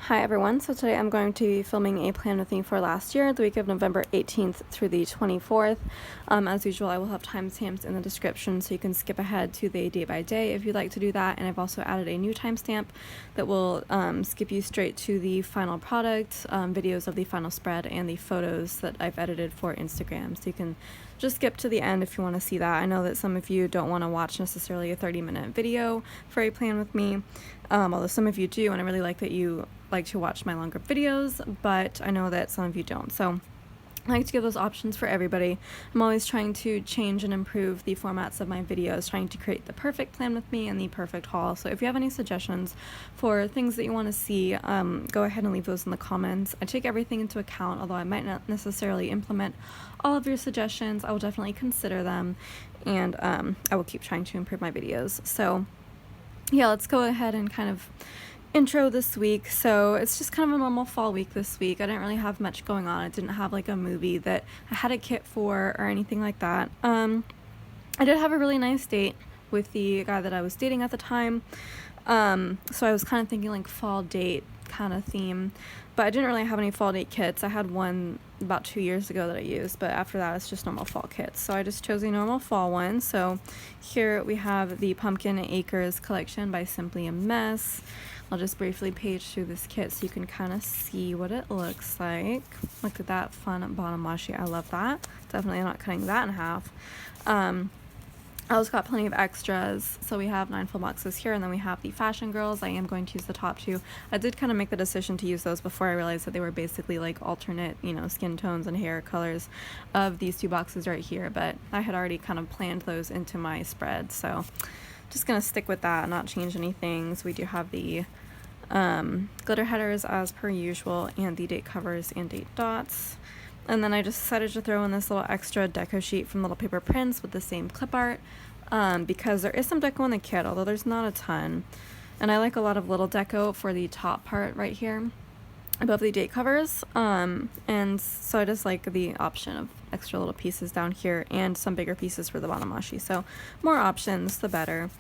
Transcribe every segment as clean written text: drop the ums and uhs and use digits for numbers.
Hi everyone, so today I'm going to be filming a plan with me for last year, the week of November 18th through the 24th. As usual, I will have timestamps in the description so you can skip ahead to the day by day if you'd like to do that, and I've also added a new timestamp that will skip you straight to the final product, videos of the final spread, and the photos that I've edited for Instagram, so you can just skip to the end if you want to see that. I know that some of you don't want to watch necessarily a 30-minute video for a plan with me, although some of you do, and I really like that you like to watch my longer videos, but I know that some of you don't. So I like to give those options for everybody. I'm always trying to change and improve the formats of my videos, trying to create the perfect plan with me and the perfect haul. So if you have any suggestions for things that you want to see, go ahead and leave those in the comments. I take everything into account, although I might not necessarily implement all of your suggestions. I will definitely consider them, and I will keep trying to improve my videos. So yeah, let's go ahead and kind of intro this week. So it's just kind of a normal fall week this week. I didn't really have much going on. I didn't have like a movie that I had a kit for or anything like that. I did have a really nice date with the guy that I was dating at the time. So I was kind of thinking like fall date kind of theme, but I didn't really have any fall date kits. I had one about 2 years ago that I used, but after that it's just normal fall kits. So I just chose a normal fall one. So here we have the Pumpkin Acres collection by Simply a Mess. I'll just briefly page through this kit so you can kind of see what it looks like. Look at that fun bottom washi. I love that. Definitely not cutting that in half. I also got plenty of extras. So we have 9 full boxes here, and then we have the Fashion Girls. I am going to use the top 2. I did kind of make the decision to use those before I realized that they were basically like alternate, skin tones and hair colors of these 2 boxes right here, but I had already kind of planned those into my spread, so just gonna stick with that and not change anything. So we do have the glitter headers as per usual, and the date covers and date dots. And then I just decided to throw in this little extra deco sheet from Little Paper Prints with the same clip art, because there is some deco in the kit, although there's not a ton. And I like a lot of little deco for the top part right here above the date covers, and so I just like the option of extra little pieces down here and some bigger pieces for the bottom washi. So more options, the better.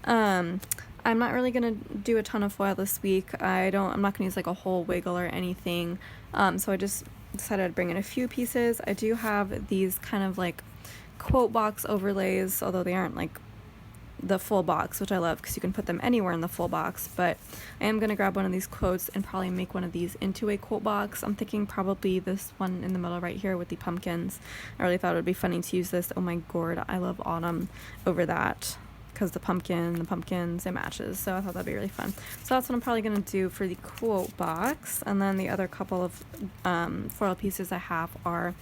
I'm not really gonna do a ton of foil this week. I'm not gonna use like a whole wiggle or anything, so I just decided I'd bring in a few pieces. I do have these kind of like quote box overlays, although they aren't like the full box, which I love because you can put them anywhere in the full box, but I am going to grab one of these quotes and probably make one of these into a quote box. I'm thinking probably this one in the middle right here with the pumpkins. I really thought it would be funny to use this. Oh my god, I love autumn over that because the pumpkins, it matches, so I thought that'd be really fun. So that's what I'm probably going to do for the quote box. And then the other couple of foil pieces I have are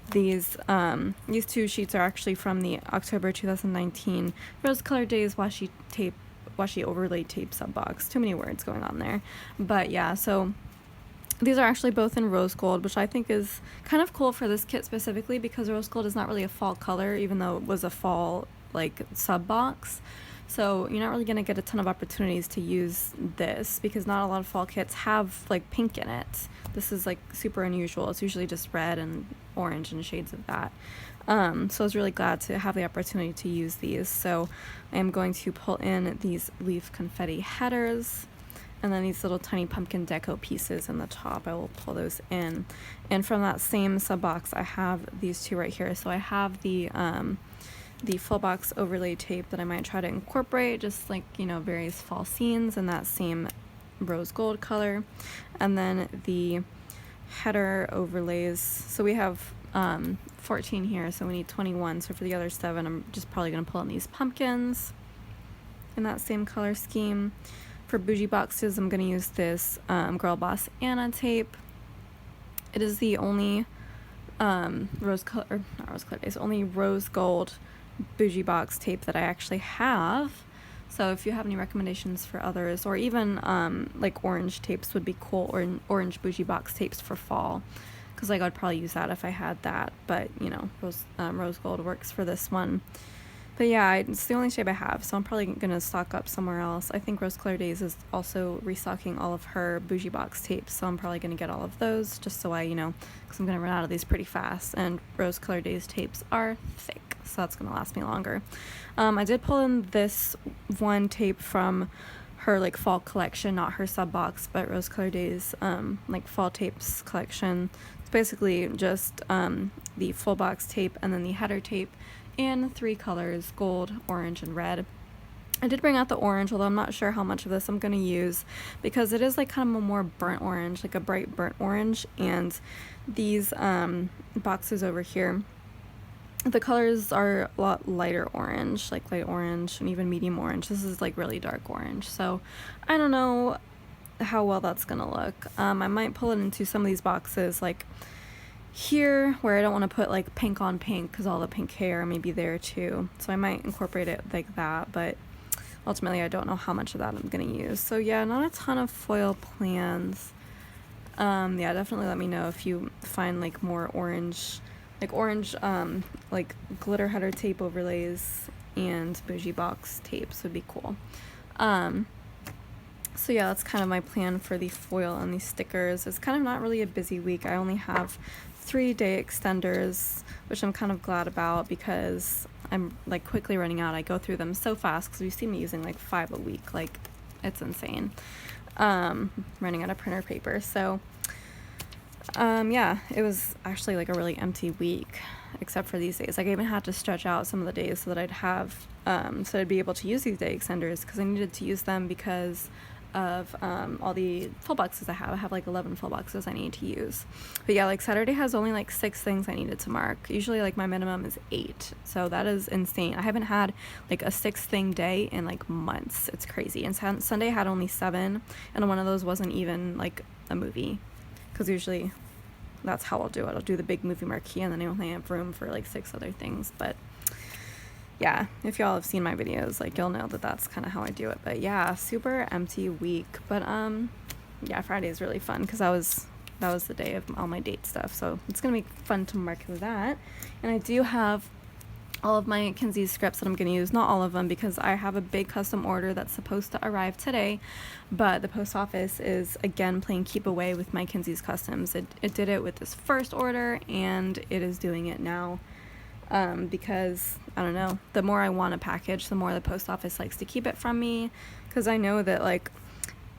these 2 sheets are actually from the October 2019 Rose Colored Days washi overlay tape sub box. Too many words going on there, but yeah, so these are actually both in rose gold, which I think is kind of cool for this kit specifically because rose gold is not really a fall color, even though it was a fall like sub box. So you're not really going to get a ton of opportunities to use this because not a lot of fall kits have like pink in it. This is like super unusual. It's usually just red and orange and shades of that. So I was really glad to have the opportunity to use these. So I am going to pull in these leaf confetti headers, and then these little tiny pumpkin deco pieces in the top. I will pull those in. And from that same sub box, I have these 2 right here. So I have the full box overlay tape that I might try to incorporate, just like, various fall scenes in that same rose gold color. And then the header overlays. So we have 14 here, so we need 21. So for the other 7, I'm just probably going to pull in these pumpkins in that same color scheme. For bougie boxes, I'm going to use this Girl Boss Anna tape. It is the only rose gold bougie box tape that I actually have. So if you have any recommendations for others, or even like orange tapes would be cool, or orange bougie box tapes for fall, because like I'd probably use that if I had that, but rose gold works for this one. But yeah, it's the only shape I have, so I'm probably gonna stock up somewhere else. I think Rose Colored Days is also restocking all of her bougie box tapes, so I'm probably gonna get all of those just so because I'm gonna run out of these pretty fast, and Rose Colored Days tapes are thick, so that's gonna last me longer. I did pull in this one tape from her like fall collection, not her sub box, but Rose Color Days like fall tapes collection. It's basically just the full box tape and then the header tape in 3 colors, gold, orange, and red. I did bring out the orange, although I'm not sure how much of this I'm going to use because it is like kind of a more burnt orange, like a bright burnt orange, and these boxes over here, the colors are a lot lighter orange, like light orange and even medium orange. This is like really dark orange, so I don't know how well that's gonna look. I might pull it into some of these boxes like here where I don't want to put like pink on pink because all the pink hair may be there too, so I might incorporate it like that, but ultimately I don't know how much of that I'm gonna use. So yeah, not a ton of foil plans. Yeah, definitely let me know if you find like more orange like glitter header tape overlays and bougie box tapes would be cool. So yeah, that's kind of my plan for the foil and these stickers. It's kind of not really a busy week. I only have 3 day extenders, which I'm kind of glad about because I'm like quickly running out. I go through them so fast because you see me using like 5 a week. Like, it's insane. Running out of printer paper. So yeah, it was actually like a really empty week except for these days. Like, I even had to stretch out some of the days so that I'd have so I'd be able to use these day extenders because I needed to use them because of all the full boxes I have like 11 full boxes I need to use. But yeah, like Saturday has only like 6 things I needed to mark. Usually like my minimum is 8, so that is insane. I haven't had like a 6th thing day in like months. It's crazy. And Sunday I had only 7, and one of those wasn't even like a movie, because usually that's how I'll do it. I'll do the big movie marquee and then I only have room for like 6 other things. But yeah, if y'all have seen my videos, like, you'll know that that's kind of how I do it. But yeah, super empty week. But yeah, Friday is really fun because that was the day of all my date stuff, so it's gonna be fun to mark that. And I do have all of my Kinsey's scripts that I'm going to use. Not all of them, because I have a big custom order that's supposed to arrive today, but the post office is again playing keep away with my Kinsey's customs. It did it with this first order, and it is doing it now, because I don't know, the more I want a package, the more the post office likes to keep it from me, because I know that, like,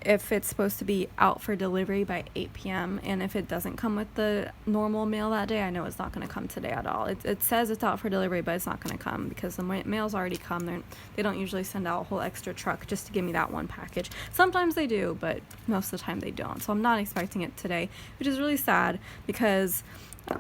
if it's supposed to be out for delivery by 8 p.m. and if it doesn't come with the normal mail that day, I know it's not going to come today at all. It says it's out for delivery, but it's not going to come because the mail's already come. They don't usually send out a whole extra truck just to give me that one package. Sometimes they do, but most of the time they don't. So I'm not expecting it today, which is really sad because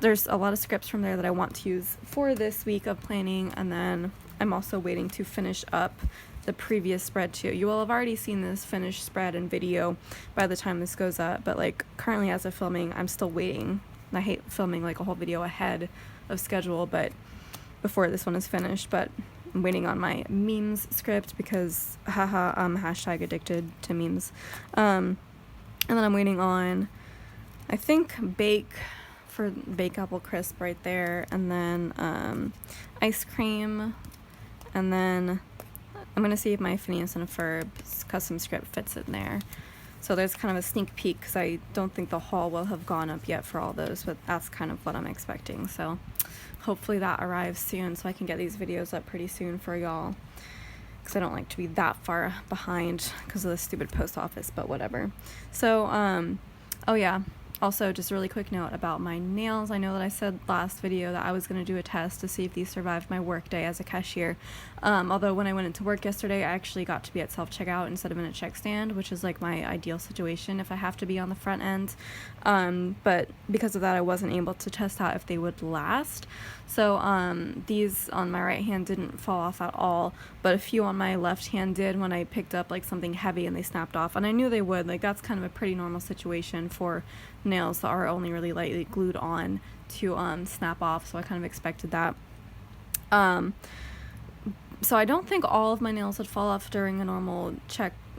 there's a lot of scripts from there that I want to use for this week of planning, and then I'm also waiting to finish up the previous spread too. You will have already seen this finished spread and video by the time this goes up, but like currently as of filming, I'm still waiting. I hate filming like a whole video ahead of schedule, but before this one is finished, but I'm waiting on my memes script because haha, I'm hashtag addicted to memes. And then I'm waiting on, I think, bake apple crisp right there, and then ice cream, and then I'm going to see if my Phineas and Ferb's custom script fits in there. So there's kind of a sneak peek because I don't think the haul will have gone up yet for all those, but that's kind of what I'm expecting. So hopefully that arrives soon so I can get these videos up pretty soon for y'all, because I don't like to be that far behind because of the stupid post office, but whatever. So, oh yeah. Also, just a really quick note about my nails. I know that I said last video that I was going to do a test to see if these survived my work day as a cashier. Although when I went into work yesterday, I actually got to be at self-checkout instead of in a check stand, which is like my ideal situation if I have to be on the front end. But because of that, I wasn't able to test out if they would last. So these on my right hand didn't fall off at all, but a few on my left hand did when I picked up like something heavy and they snapped off. And I knew they would. Like, that's kind of a pretty normal situation for nails that are only really lightly glued on to snap off, so I kind of expected that. So I don't think all of my nails would fall off during a normal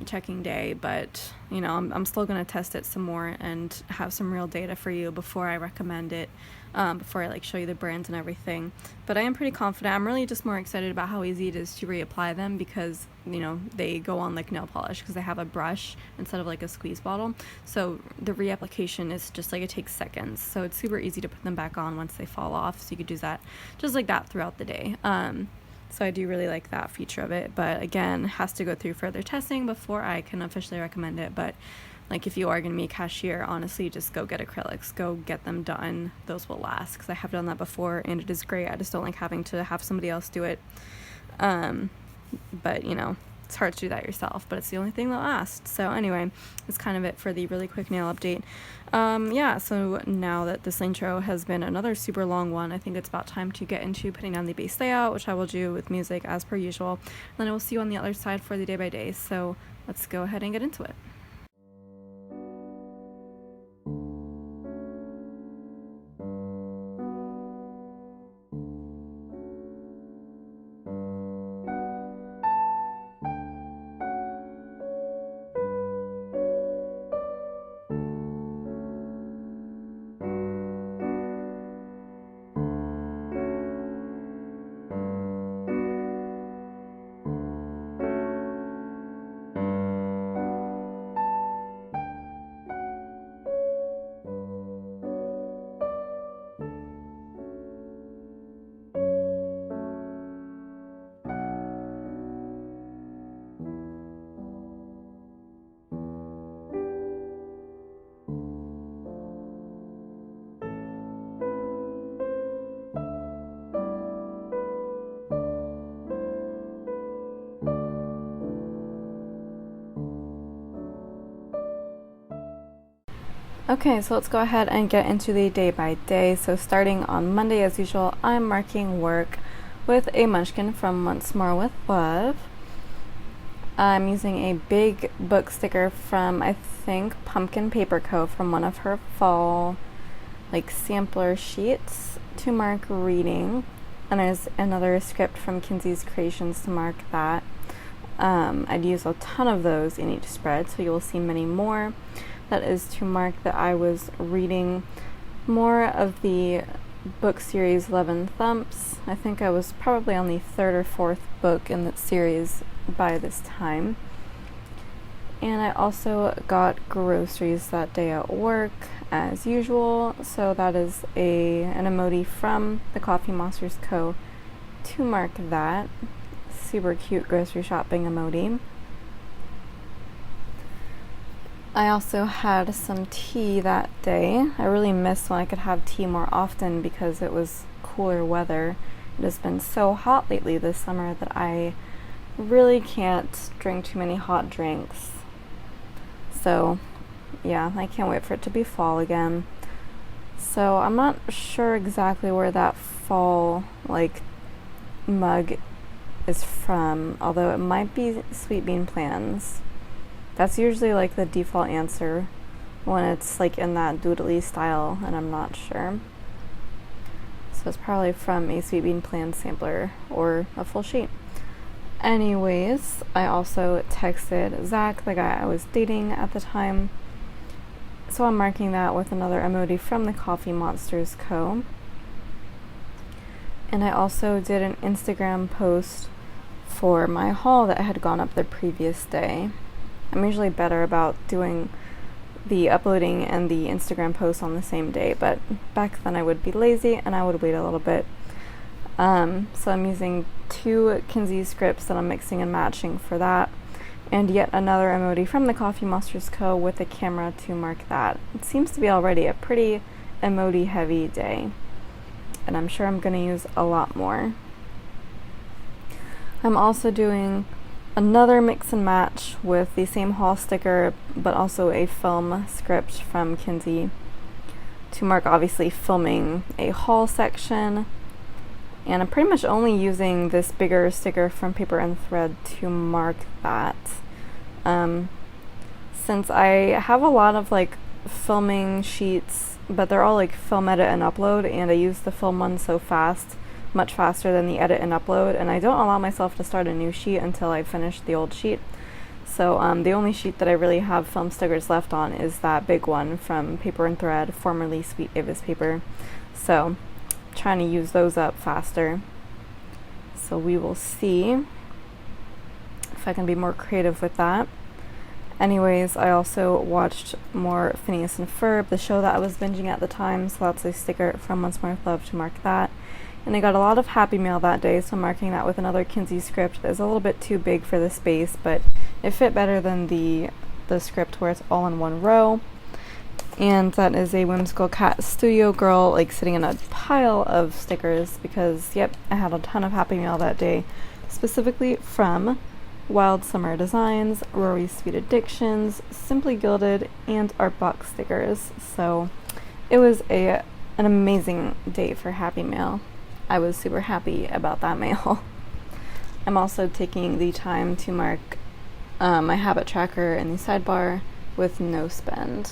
checking day, but you know, I'm still going to test it some more and have some real data for you before I recommend it, before I like show you the brands and everything. But I am pretty confident. I'm really just more excited about how easy it is to reapply them, because you know, they go on like nail polish because they have a brush instead of like a squeeze bottle, so the reapplication is just like, it takes seconds, so it's super easy to put them back on once they fall off, so you could do that just like that throughout the day. So I do really like that feature of it, but again, has to go through further testing before I can officially recommend it. But like, if you are going to be a cashier, honestly, just go get acrylics, go get them done. Those will last, because I have done that before and it is great. I just don't like having to have somebody else do it. But you know, it's hard to do that yourself, but it's the only thing that lasts. So anyway, that's kind of it for the really quick nail update. Yeah, so now that this intro has been another super long one, I think it's about time to get into putting down the base layout, which I will do with music as per usual. And then I will see you on the other side for the day by day. So let's go ahead and get into it. Okay, so let's go ahead and get into the day by day. So starting on Monday, as usual, I'm marking work with a munchkin from Once More with Love. I'm using a big book sticker from, I think, Pumpkin Paper Co. from one of her fall sampler sheets to mark reading. And there's another script from Kinsey's Creations to mark that. I'd use a ton of those in each spread, so you'll see many more. That is to mark that I was reading more of the book series 11 Thumps. I think I was probably on the third or fourth book in that series by this time. And I also got groceries that day at work as usual, so that is an emoji from the Coffee Monsters Co. to mark that. Super cute grocery shopping emoji. I also had some tea that day. I really missed when I could have tea more often because it was cooler weather. It has been so hot lately this summer that I really can't drink too many hot drinks. So yeah, I can't wait for it to be fall again. So I'm not sure exactly where that fall mug is from, although it might be Sweet Bean Plans. That's usually the default answer when it's in that doodly style, and I'm not sure. So it's probably from a Sweet Bean Plan sampler or a full sheet. Anyways, I also texted Zach, the guy I was dating at the time. So I'm marking that with another emoji from the Coffee Monsters Co. And I also did an Instagram post for my haul that had gone up the previous day. I'm usually better about doing the uploading and the Instagram posts on the same day, but back then I would be lazy and I would wait a little bit. So I'm using 2 Kinsey scripts that I'm mixing and matching for that, and yet another emoji from the Coffee Monsters Co. with a camera to mark that. It seems to be already a pretty emoji heavy day, and I'm sure I'm going to use a lot more. I'm also doing another mix and match with the same haul sticker, but also a film script from Kinsey to mark, obviously, filming a haul section. And I'm pretty much only using this bigger sticker from Paper and Thread to mark that. Since I have a lot of filming sheets, but they're all film edit and upload, and I use the film one so fast, much faster than the edit and upload, and I don't allow myself to start a new sheet until I finish the old sheet. So the only sheet that I really have film stickers left on is that big one from Paper and Thread, formerly Sweet Avis Paper. So trying to use those up faster. So we will see if I can be more creative with that. Anyways, I also watched more Phineas and Ferb, the show that I was binging at the time, so that's a sticker from Once More with Love to mark that. And I got a lot of Happy Mail that day, so I'm marking that with another Kinsey script. It's a little bit too big for the space, but it fit better than the script where it's all in one row. And that is a Whimsical Cat Studio Girl, like sitting in a pile of stickers because, yep, I had a ton of Happy Mail that day, specifically from Wild Summer Designs, Rory's Sweet Addictions, Simply Gilded, and Art Box stickers. So it was an amazing day for Happy Mail. I was super happy about that mail. I'm also taking the time to mark my habit tracker in the sidebar with no spend.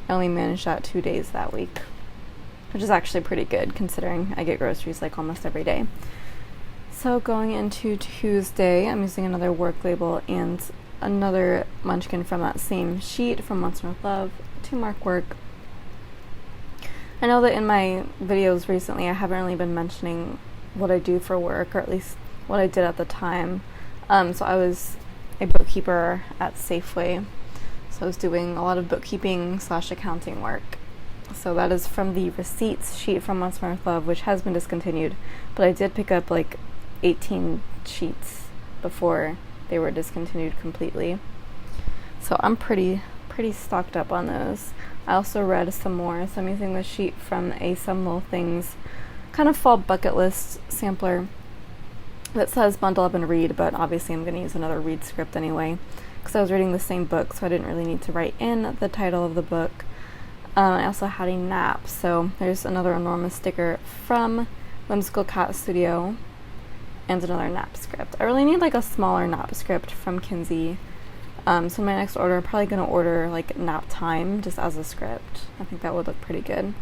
I only managed that 2 days that week, which is actually pretty good considering I get groceries like almost every day. So going into Tuesday, I'm using another work label and another munchkin from that same sheet from Once More Love to mark work. I know that in my videos recently I haven't really been mentioning what I do for work, or at least what I did at the time. So I was a bookkeeper at Safeway, so I was doing a lot of bookkeeping / accounting work. So that is from the receipts sheet from Once More Love, which has been discontinued, but I did pick up like 18 sheets before they were discontinued completely. So I'm pretty stocked up on those. I also read some more, so I'm using the sheet from a Some Little Things kind of fall bucket list sampler that says bundle up and read, but obviously I'm going to use another read script anyway because I was reading the same book, so I didn't really need to write in the title of the book. I also had a nap, so there's another enormous sticker from Whimsical Cat Studio and another nap script. I really need like a smaller nap script from Kinsey. So my next order, I'm probably going to order like nap time just as a script. I think that would look pretty good.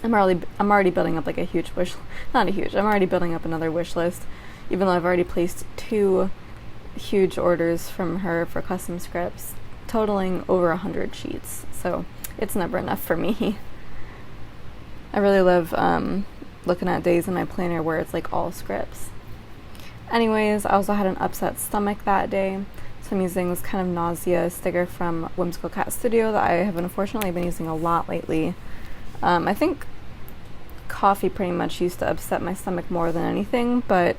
I'm already building up like a huge I'm already building up another wish list, even though I've already placed 2 huge orders from her for custom scripts, totaling over 100 sheets. So it's never enough for me. I really love looking at days in my planner where it's like all scripts. Anyways, I also had an upset stomach that day, so I'm using this kind of nausea sticker from Whimsical Cat Studio that I have unfortunately been using a lot lately. I think coffee pretty much used to upset my stomach more than anything, but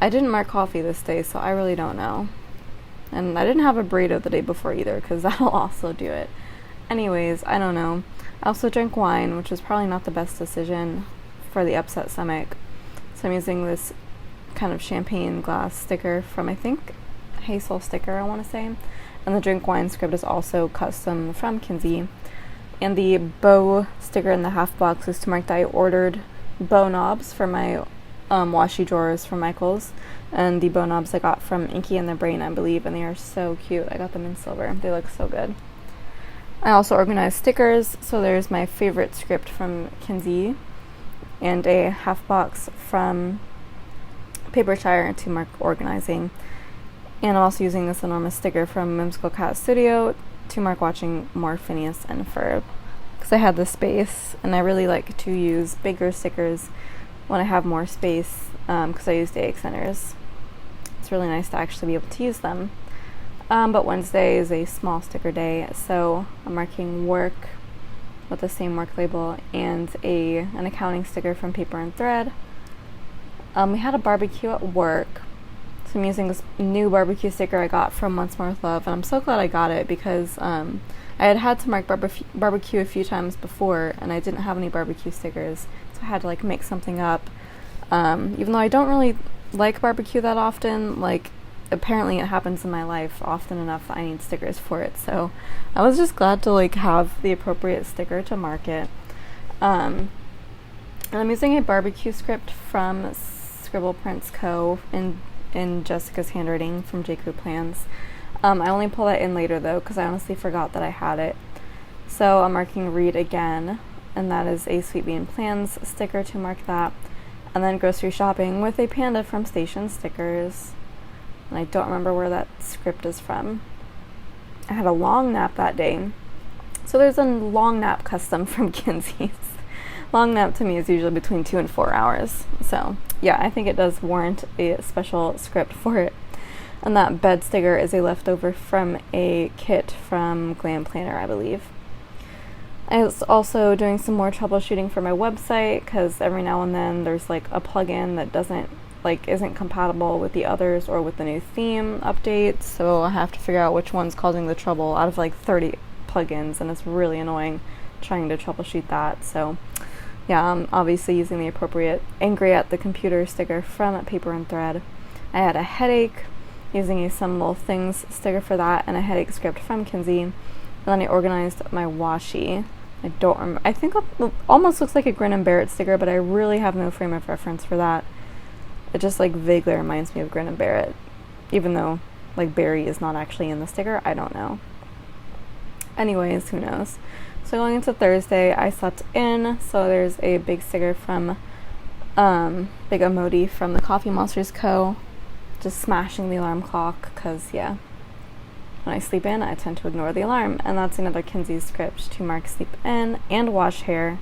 I didn't mark coffee this day, so I really don't know. And I didn't have a burrito the day before either, because that'll also do it. Anyways, I don't know. I also drank wine, which was probably not the best decision for the upset stomach. So I'm using this kind of champagne glass sticker from, I think, Hazel Sticker, I want to say. And the drink wine script is also custom from Kinsey. And the bow sticker in the half box is to mark that I ordered bow knobs for my washi drawers from Michaels. And the bow knobs I got from Inky and the Brain, I believe, and they are so cute. I got them in silver. They look so good. I also organized stickers, so there's my favorite script from Kinsey and a half box from Papershire to mark organizing. And I'm also using this enormous sticker from Whimsical Cat Studio to mark watching more Phineas and Ferb, because I had the space, and I really like to use bigger stickers when I have more space, because I use day extenders. It's really nice to actually be able to use them. But Wednesday is a small sticker day, so I'm marking work with the same work label and an accounting sticker from Paper and Thread. We had a barbecue at work, so I'm using this new barbecue sticker I got from Once More Love, and I'm so glad I got it because I had to mark barbecue a few times before, and I didn't have any barbecue stickers, so I had to like make something up. Even though I don't really like barbecue that often, like apparently it happens in my life often enough that I need stickers for it, so I was just glad to like have the appropriate sticker to mark it. And I'm using a barbecue script from Scribble Prints Co. in Jessica's handwriting from J. Crew Plans. I only pull that in later though because I honestly forgot that I had it. So I'm marking read again, and that is a Sweet Bean Plans sticker to mark that. And then grocery shopping with a panda from Station Stickers. And I don't remember where that script is from. I had a long nap that day. So there's a long nap custom from Kinsey's. Long nap to me is usually between 2 and 4 hours. So yeah, I think it does warrant a special script for it. And that bed sticker is a leftover from a kit from Glam Planner, I believe. I was also doing some more troubleshooting for my website, because every now and then there's like a plugin that isn't compatible with the others or with the new theme updates, so I have to figure out which one's causing the trouble out of like 30 plugins, and it's really annoying trying to troubleshoot that. So yeah, I'm obviously using the appropriate angry at the computer sticker from Paper and Thread. I had a headache using a some little things sticker for that, and a headache script from Kinsey. And then I organized my washi. I don't remember. I think it almost looks like a Grin and Bear It sticker, but I really have no frame of reference for that. It just like vaguely reminds me of Grin and Bear It, even though like Barry is not actually in the sticker. I don't know. Anyways, who knows? So going into Thursday, I slept in. So there's a big sticker from big emoji from the Coffee Monsters Co. Just smashing the alarm clock, because yeah, when I sleep in, I tend to ignore the alarm. And that's another Kinsey script to mark sleep in and wash hair.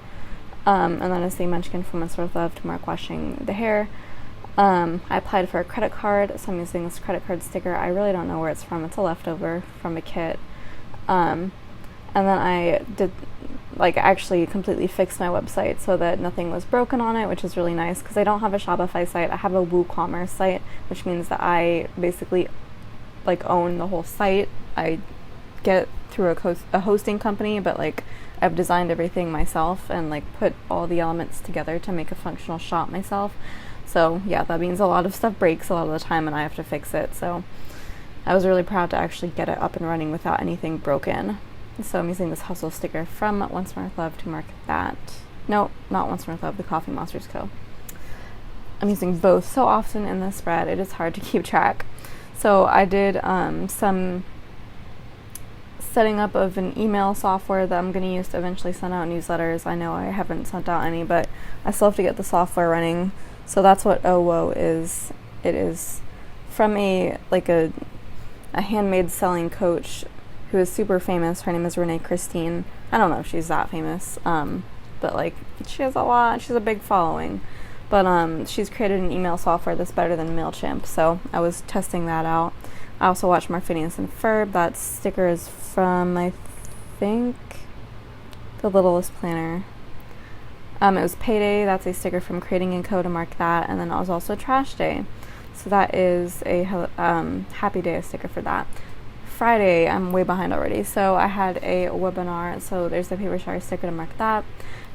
And then is the Munchkin from Month's Worth Love to mark washing the hair. I applied for a credit card, so I'm using this credit card sticker. I really don't know where it's from. It's a leftover from a kit. And then I did, actually completely fixed my website so that nothing was broken on it, which is really nice, because I don't have a Shopify site. I have a WooCommerce site, which means that I basically, own the whole site. I get through a hosting company, but, I've designed everything myself and, put all the elements together to make a functional shop myself. So yeah, that means a lot of stuff breaks a lot of the time and I have to fix it. So I was really proud to actually get it up and running without anything broken. So I'm using this hustle sticker from Once More With Love to mark that. No, not Once More With Love, the Coffee Monsters Co. I'm using both so often in this spread, it is hard to keep track. So I did some setting up of an email software that I'm going to use to eventually send out newsletters. I know I haven't sent out any, but I still have to get the software running. So that's what OWO is. It is from a handmade selling coach who is super famous. Her name is Renee Christine. I don't know if she's that famous, but she has she's a big following. But she's created an email software that's better than MailChimp, so I was testing that out. I also watched Mark Phineas and Ferb. That sticker is from, I think, The Littlest Planner. It was Payday. That's a sticker from Creating & Co. to mark that. And then it was also Trash Day. So that is a Happy Daya sticker for that. Friday, I'm way behind already. So I had a webinar. So there's the Papershire sticker to mark that.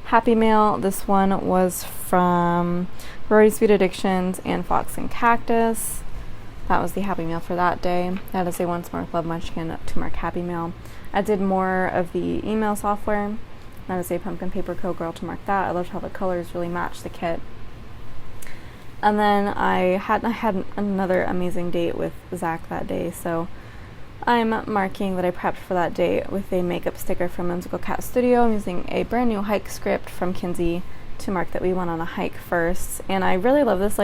Happy Mail. This one was from Rory's Sweet Addictions and Fox and Cactus. That was the Happy Mail for that day. That is a Once More With Love Munchkin to mark Happy Mail. I did more of the email software. That is a Pumpkin Paper Co. girl to mark that. I loved how the colors really matched the kit. And then I had another amazing date with Zach that day, so I'm marking that I prepped for that date with a makeup sticker from Whimsical Cat Studio. I'm using a brand new hike script from Kinsey to mark that we went on a hike first. And I really love this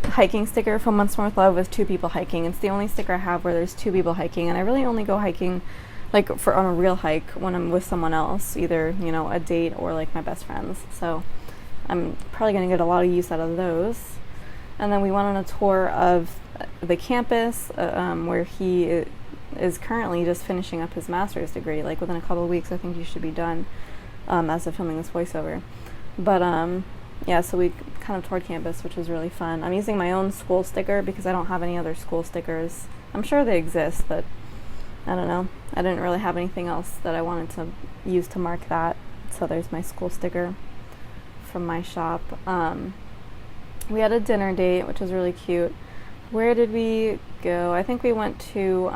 hiking sticker from Once More With Love with two people hiking. It's the only sticker I have where there's two people hiking, and I really only go hiking on a real hike when I'm with someone else, either, a date or my best friends. So I'm probably going to get a lot of use out of those. And then we went on a tour of the campus where he is currently just finishing up his master's degree. Within a couple of weeks, I think he should be done as of filming this voiceover. But yeah, so we kind of toured campus, which was really fun. I'm using my own school sticker because I don't have any other school stickers. I'm sure they exist, but I don't know. I didn't really have anything else that I wanted to use to mark that. So there's my school sticker from my shop. We had a dinner date, which was really cute. Where did we go? I think we went to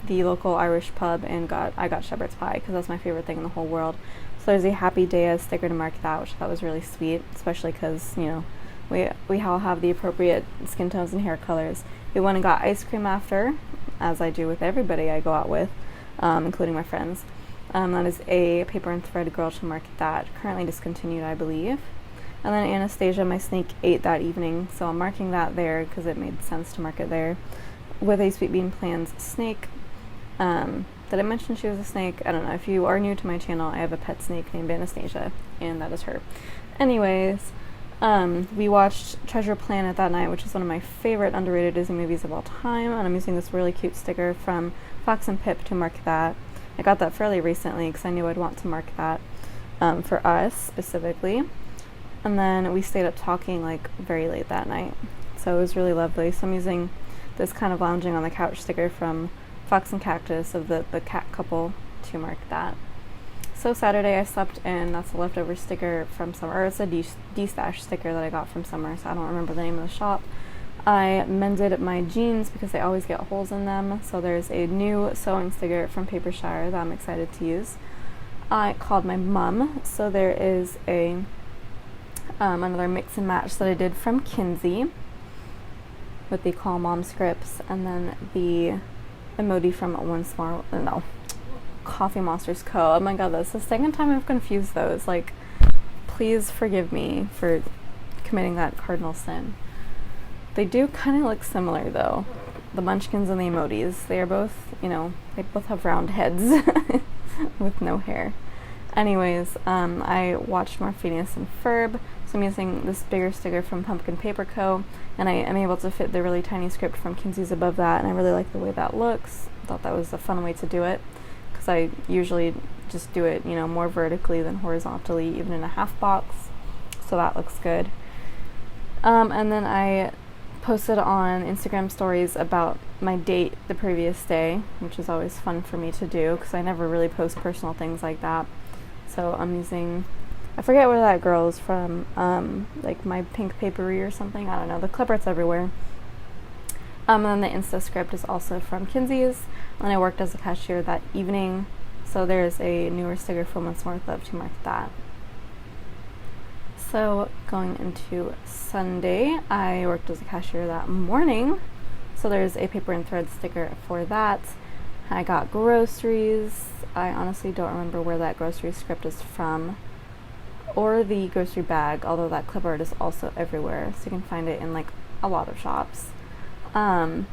the local Irish pub and I got shepherd's pie because that's my favorite thing in the whole world. So there's a Happy Daya sticker to mark that, which I thought was really sweet, especially because, we all have the appropriate skin tones and hair colors. We went and got ice cream after, as I do with everybody I go out with, including my friends. That is a Paper and Thread girl to mark that. Currently discontinued, I believe. And then Anastasia, my snake, ate that evening, so I'm marking that there because it made sense to mark it there. With a Sweet Bean Plans snake. Did I mention she was a snake? I don't know. If you are new to my channel, I have a pet snake named Anastasia, and that is her. Anyways, we watched Treasure Planet that night, which is one of my favorite underrated Disney movies of all time, and I'm using this really cute sticker from Fox and Pip to mark that. I I got that fairly recently because I knew I'd want to mark that for us specifically. And then we stayed up talking like very late that night, so it was really lovely. So I'm using this kind of lounging on the couch sticker from Fox and Cactus of the cat couple to mark that. So Saturday I slept in. That's a leftover sticker from summer, or it's a de-stash sticker that I got from summer, so I don't remember the name of the shop. I mended my jeans because they always get holes in them, so there's a new sewing sticker from Papershire that I'm excited to use. I called my mom, so there is a another mix and match that I did from Kinsey with the Call Mom scripts, and then the emoji from Coffee Monsters Co. Oh my god, that's the second time I've confused those. Like, please forgive me for committing that cardinal sin. They do kind of look similar though, the munchkins and the emojis. They are both, they both have round heads with no hair. Anyways, I watched more Phineas and Ferb, so I'm using this bigger sticker from Pumpkin Paper Co., and I am able to fit the really tiny script from Kinsey's above that, and I really like the way that looks. I thought that was a fun way to do it, because I usually just do it, more vertically than horizontally, even in a half box, so that looks good. And then I posted on Instagram stories about my date the previous day, which is always fun for me to do, because I never really post personal things like that. So I'm using, I forget where that girl is from, like My Pink Papery or something, I don't know, the clip art's everywhere. And then the Insta script is also from Kinsey's, and I worked as a cashier that evening, so there's a newer sticker from Once More with Love to mark that. So going into Sunday, I worked as a cashier that morning, so there's a Paper and Thread sticker for that. I got groceries. I honestly don't remember where that grocery script is from, or the grocery bag, although that clipboard is also everywhere, so you can find it in like a lot of shops. I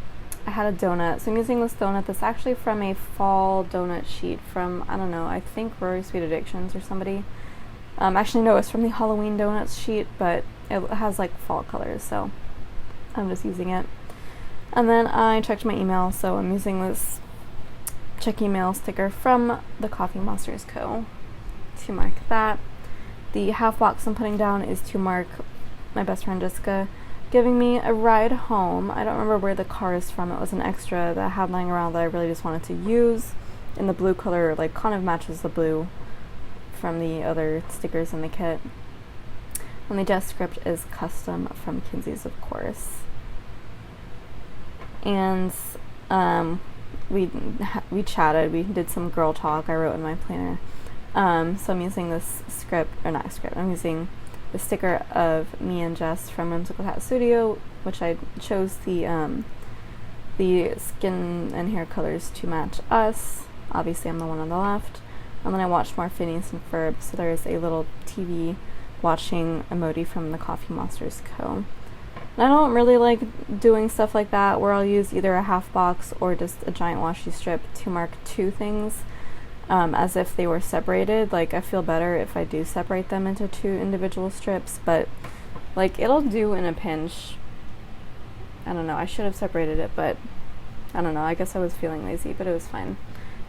had a donut, so I'm using this donut that's actually from a fall donut sheet from, I don't know, I think Rory Sweet Addictions or somebody. Actually no, it's from the Halloween donuts sheet, but it has like fall colors, so I'm just using it. And then I checked my email, so I'm using this check email sticker from the Coffee Monsters Co. to mark that. The half box I'm putting down is to mark my best friend Jessica giving me a ride home. I don't remember where the car is from. It was an extra that I had lying around that I really just wanted to use in the blue color, like kind of matches the blue from the other stickers in the kit. And the desk script is custom from Kinsey's, of course. And we chatted, we did some girl talk I wrote in my planner. So I'm using this I'm using the sticker of me and Jess from Whimsical Hat Studio, which I chose the skin and hair colors to match us. Obviously I'm the one on the left. And then I watched more Phineas and Ferb, so there's a little TV watching emoji from the Coffee Monsters Co. And I don't really like doing stuff like that where I'll use either a half box or just a giant washi strip to mark two things, as if they were separated. Like, I feel better if I do separate them into two individual strips, but like, it'll do in a pinch. I don't know, I should have separated it, but I don't know, I guess I was feeling lazy, but it was fine.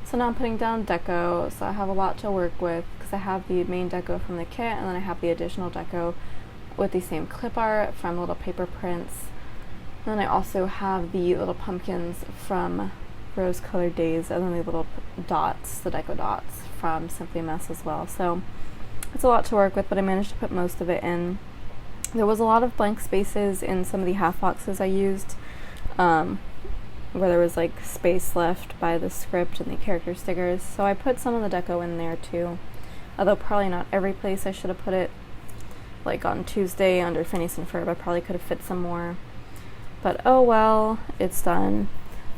So now I'm putting down deco, so I have a lot to work with because I have the main deco from the kit, and then I have the additional deco with the same clip art from Little Paper Prints. And then I also have the little pumpkins from Rose Colored Days, and then the little dots, the deco dots from Simply Mess as well. So it's a lot to work with, but I managed to put most of it in. There was a lot of blank spaces in some of the half boxes I used, where there was like space left by the script and the character stickers, so I put some of the deco in there too, although probably not every place I should have put it. Like on Tuesday under Phineas and Ferb I probably could have fit some more, but oh well, it's done.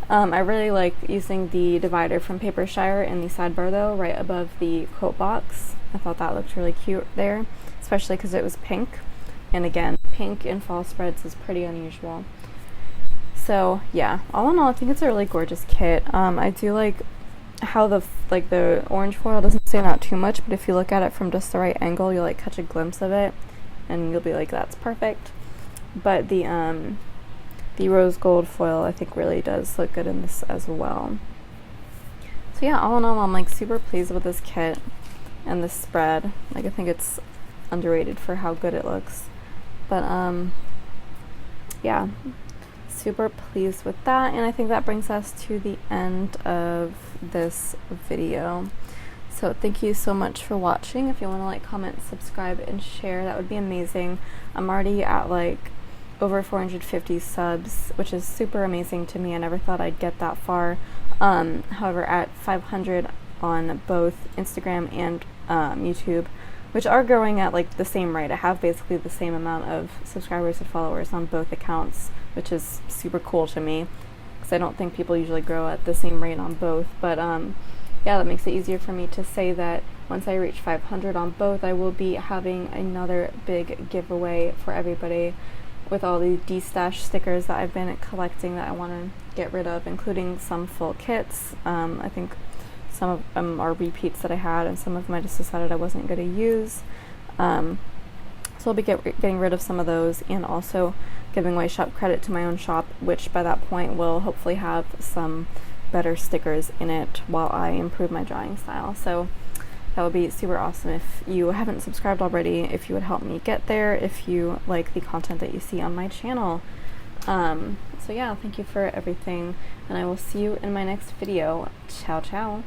I really like using the divider from Papershire in the sidebar though, right above the quote box. I thought that looked really cute there, especially because it was pink, and again, pink in fall spreads is pretty unusual. So yeah, all in all, I think it's a really gorgeous kit. I do like how the orange foil doesn't stand out too much, but if you look at it from just the right angle, you'll like catch a glimpse of it, and you'll be like, that's perfect. But the rose gold foil I think really does look good in this as well. So So yeah, all in all, I'm like super pleased with this kit and this spread. Like, I think it's underrated for how good it looks. But yeah, super pleased with that, and I think that brings us to the end of this video. So thank you so much for watching. If you want to like, comment, subscribe, and share, that would be amazing. I'm already at like over 450 subs, which is super amazing to me. I never thought I'd get that far. However, at 500 on both Instagram and YouTube, which are growing at like the same rate. I have basically the same amount of subscribers and followers on both accounts, which is super cool to me, because I don't think people usually grow at the same rate on both. But yeah, that makes it easier for me to say that once I reach 500 on both, I will be having another big giveaway for everybody with all the D-stash stickers that I've been collecting that I want to get rid of, including some full kits. I think some of them are repeats that I had, and some of them I just decided I wasn't going to use. So I'll be getting rid of some of those, and also giving away shop credit to my own shop, which by that point will hopefully have some better stickers in it while I improve my drawing style. So that would be super awesome if you haven't subscribed already, if you would help me get there, if you like the content that you see on my channel. So yeah, thank you for everything, and I will see you in my next video. Ciao, ciao.